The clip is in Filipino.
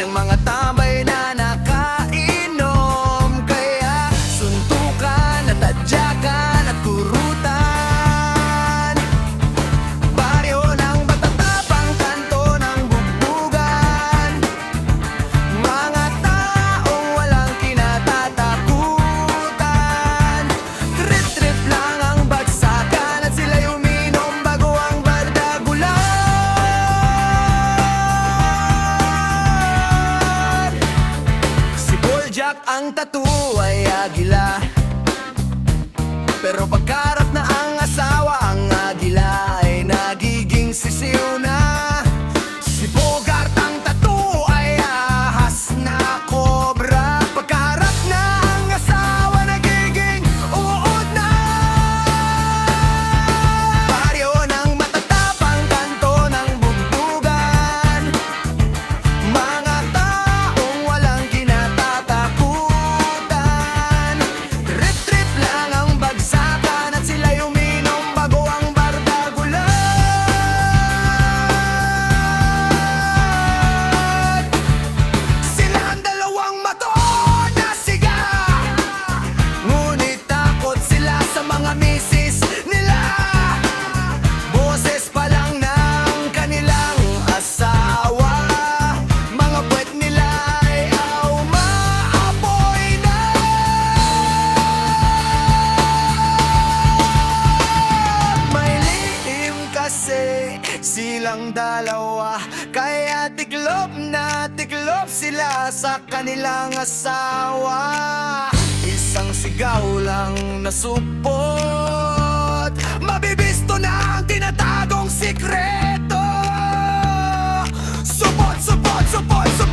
ng mga tambay na nakainom. Kaya suntukan at tadyakan at kurutan. Baryo ng matatapang kanto ng bugbugan. Mga taong walang kinatatakutan. Trip-trip lang ang bagsakan at sila'y uminom bago ang bardagulan. Si Boljak ang tattoo ay agila, pero pagkarap na ang asawa, ang agila ay nagiging sisiw na. Si Bogart ang tattoo ay ahas na kobra. Pagkarap na ang asawa, nagiging uod na. Baryo ng matatapang kanto ng bugbugan. Mga taong walang kinatatakutan. Trip-trip lang ang bagsakan at sila'y uminom bago ang bardagulan. Sila ang dalawang matoon na siga, ngunit takot sila sa mga misis nila. Boses pa lang ng kanilang asawa, mga puwet nila ay umaapoy na. May lihim kasi silang dalawa, kaya tiklop na tiklop sila sa kanilang asawa. Isang sigaw lang na supot, mabibisto na ang tinatagong sikreto. Supot, supot, supot, supot.